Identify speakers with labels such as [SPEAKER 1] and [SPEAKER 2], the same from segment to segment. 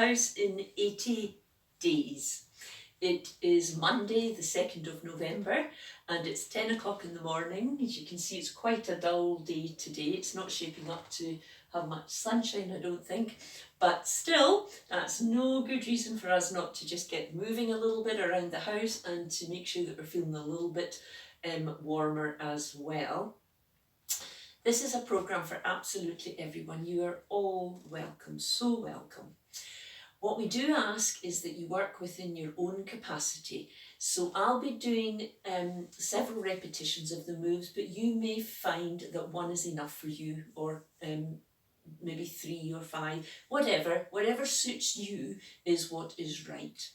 [SPEAKER 1] house in 80 days. It is Monday the 2nd of November and it's 10 o'clock in the morning. As you can see, it's quite a dull day today. It's not shaping up to have much sunshine, I don't think, but still that's no good reason for us not to just get moving a little bit around the house and to make sure that we're feeling a little bit warmer as well. This is a programme for absolutely everyone. You are all welcome, so welcome. What we do ask is that you work within your own capacity. So I'll be doing several repetitions of the moves, but you may find that one is enough for you, or maybe 3 or 5, whatever suits you is what is right.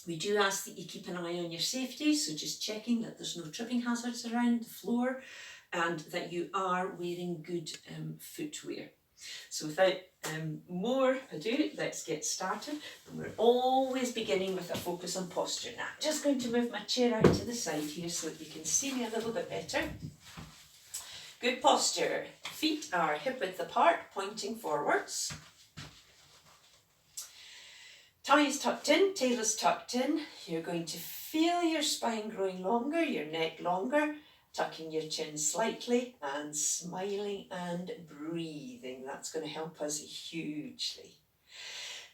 [SPEAKER 1] We do ask that you keep an eye on your safety, so just checking that there's no tripping hazards around the floor and that you are wearing good footwear. So without more ado, let's get started. And we're always beginning with a focus on posture. Now, I'm just going to move my chair out to the side here so that you can see me a little bit better. Good posture. Feet are hip width apart, pointing forwards. Tummy is tucked in, tail is tucked in. You're going to feel your spine growing longer, your neck longer, tucking your chin slightly and smiling and breathing. That's going to help us hugely.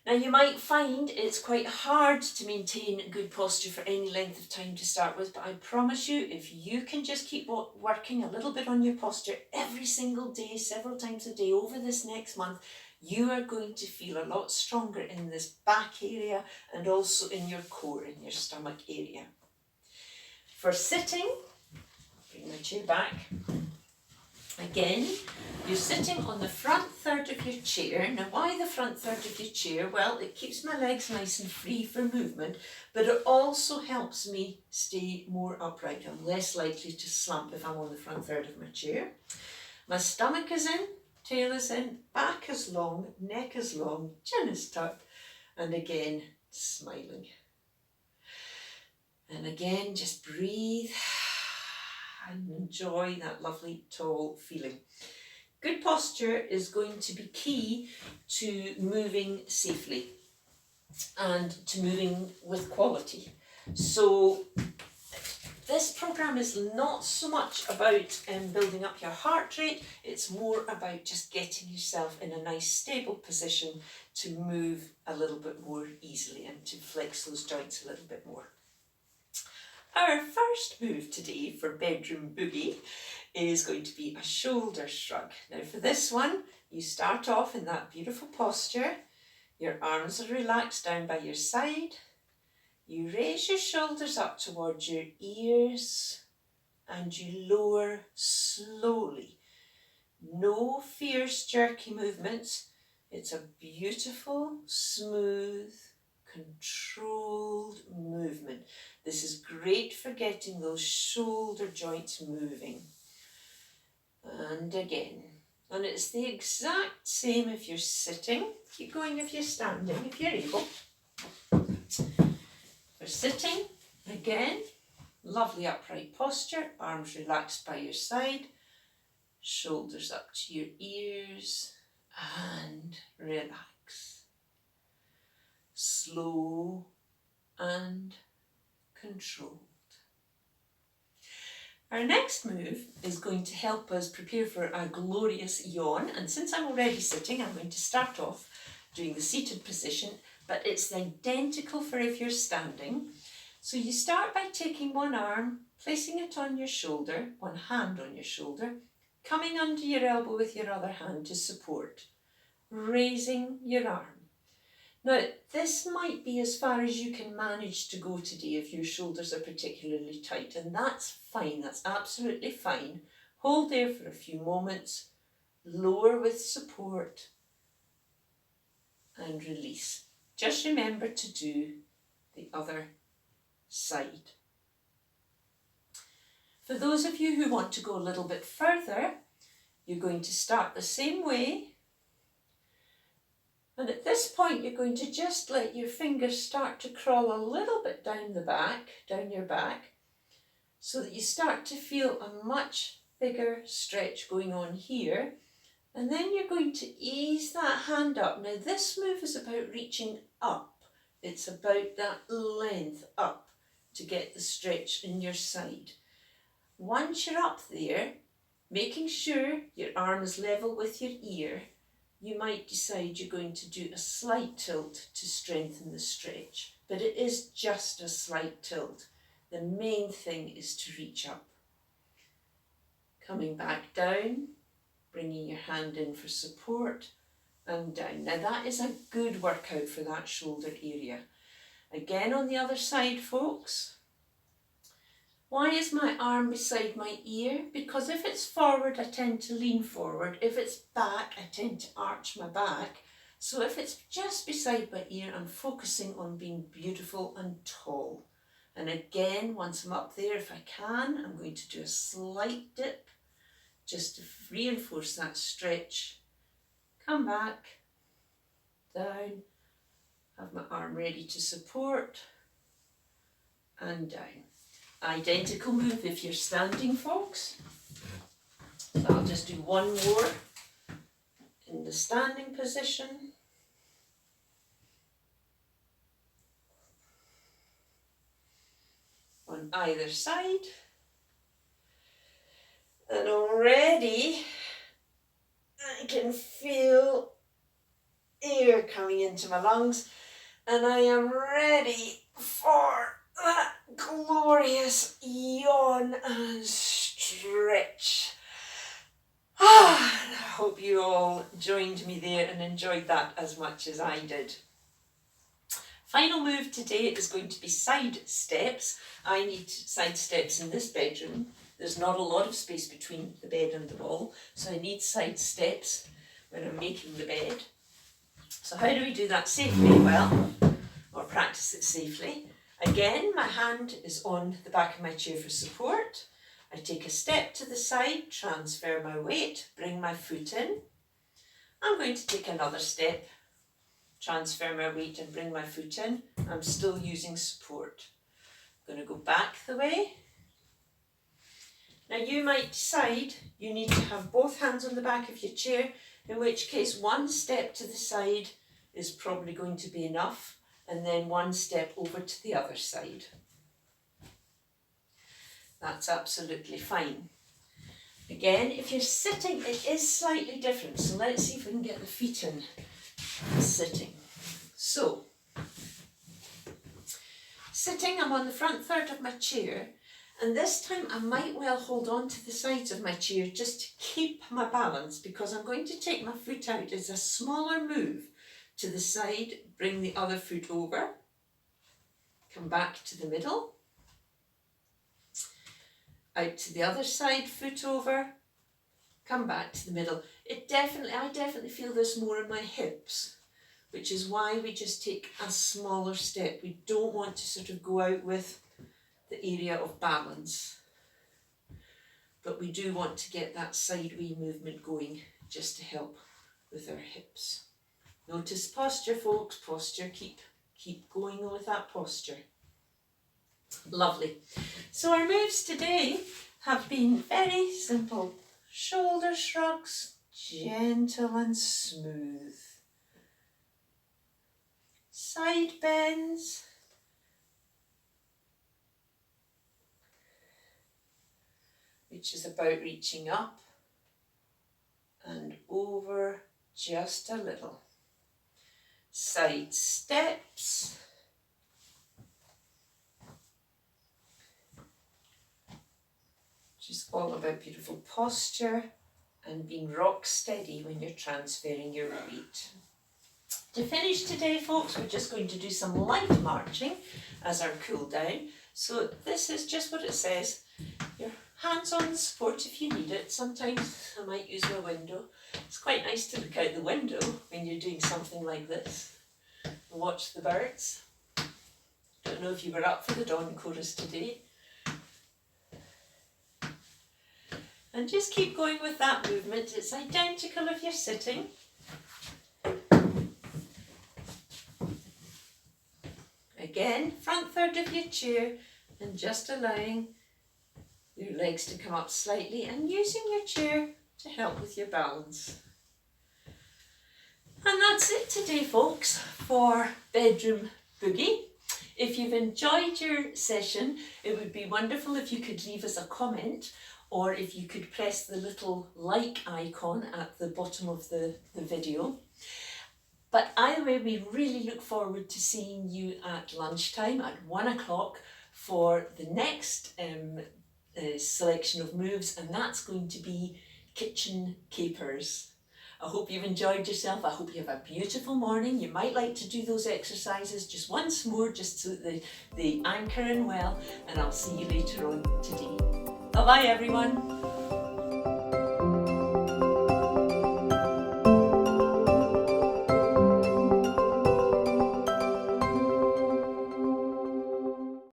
[SPEAKER 1] Now you might find it's quite hard to maintain good posture for any length of time to start with, but I promise you, if you can just keep working a little bit on your posture every single day, several times a day over this next month, you are going to feel a lot stronger in this back area and also in your core, in your stomach area. For sitting, bring the chair back. Again, you're sitting on the front third of your chair. Now, why the front third of your chair? Well, it keeps my legs nice and free for movement, but it also helps me stay more upright. I'm less likely to slump if I'm on the front third of my chair. My stomach is in, tail is in, back is long, neck is long, chin is tucked, and again, smiling. And again, just breathe and enjoy that lovely tall feeling. Good posture is going to be key to moving safely and to moving with quality. So this programme is not so much about building up your heart rate, it's more about just getting yourself in a nice stable position to move a little bit more easily and to flex those joints a little bit more. Our first move today for Bedroom Boogie is going to be a shoulder shrug. Now for this one, you start off in that beautiful posture. Your arms are relaxed down by your side. You raise your shoulders up towards your ears and you lower slowly. No fierce jerky movements. It's a beautiful, smooth, controlled movement. This is great for getting those shoulder joints moving. And again. And it's the exact same if you're sitting. Keep going if you're standing, if you're able. For sitting, again, lovely upright posture, arms relaxed by your side, shoulders up to your ears, and relax. Slow and controlled. Our next move is going to help us prepare for a glorious yawn, and since I'm already sitting, I'm going to start off doing the seated position, but it's identical for if you're standing. So you start by taking one arm, placing it on your shoulder, one hand on your shoulder, coming under your elbow with your other hand to support, raising your arm. Now, this might be as far as you can manage to go today if your shoulders are particularly tight, and that's fine, that's absolutely fine. Hold there for a few moments, lower with support, and release. Just remember to do the other side. For those of you who want to go a little bit further, you're going to start the same way. And at this point, you're going to just let your fingers start to crawl a little bit down the back, down your back, so that you start to feel a much bigger stretch going on here And then you're going to ease that hand up. Now this move is about reaching up. It's about that length up to get the stretch in your side. Once you're up there, making sure your arm is level with your ear, you might decide you're going to do a slight tilt to strengthen the stretch. But it is just a slight tilt. The main thing is to reach up. Coming back down, bringing your hand in for support and down. Now that is a good workout for that shoulder area. Again on the other side, folks. Why is my arm beside my ear? Because if it's forward, I tend to lean forward. If it's back, I tend to arch my back. So if it's just beside my ear, I'm focusing on being beautiful and tall. And again, once I'm up there, if I can, I'm going to do a slight dip just to reinforce that stretch. Come back, down, have my arm ready to support, and down. Identical move if you're standing, folks. So I'll just do one more in the standing position. On either side. And already I can feel air coming into my lungs and I am ready for that glorious yawn and stretch. I hope you all joined me there and enjoyed that as much as I did. Final move today is going to be side steps. I need side steps in this bedroom. There's not a lot of space between the bed and the wall, so I need side steps when I'm making the bed. So how do we do that safely? Well, or practice it safely. Again, my hand is on the back of my chair for support. I take a step to the side, transfer my weight, bring my foot in. I'm going to take another step, transfer my weight and bring my foot in. I'm still using support. I'm going to go back the way. Now you might decide you need to have both hands on the back of your chair, in which case one step to the side is probably going to be enough, and then one step over to the other side. That's absolutely fine. Again, if you're sitting, it is slightly different, so let's see if we can get the feet in sitting. So, sitting, I'm on the front third of my chair, and this time I might well hold on to the sides of my chair just to keep my balance, because I'm going to take my foot out as a smaller move to the side, bring the other foot over, come back to the middle, out to the other side, foot over, come back to the middle. I definitely feel this more in my hips, which is why we just take a smaller step. We don't want to sort of go out with the area of balance, but we do want to get that sideway movement going just to help with our hips. Notice posture, folks, posture, keep going with that posture. Lovely. So our moves today have been very simple. Shoulder shrugs, gentle and smooth. Side bends. Which is about reaching up and over just a little. Side steps. Just all about beautiful posture and being rock steady when you're transferring your weight. To finish today, folks, we're just going to do some light marching as our cool down. So this is just what it says. Your hands on the support if you need it. Sometimes I might use my window. It's quite nice to look out the window when you're doing something like this and watch the birds. Don't know if you were up for the dawn chorus today. And just keep going with that movement. It's identical if you're sitting. Again, front third of your chair and just allowing your legs to come up slightly and using your chair to help with your balance. And that's it today, folks, for Bedroom Boogie. If you've enjoyed your session, it would be wonderful if you could leave us a comment, or if you could press the little like icon at the bottom of the video. But either way, we really look forward to seeing you at lunchtime at 1 o'clock for the next selection of moves, and that's going to be kitchen capers. I hope you've enjoyed yourself. I hope you have a beautiful morning. You might like to do those exercises just once more, just so that they anchor in well, and I'll see you later on today. Bye bye everyone.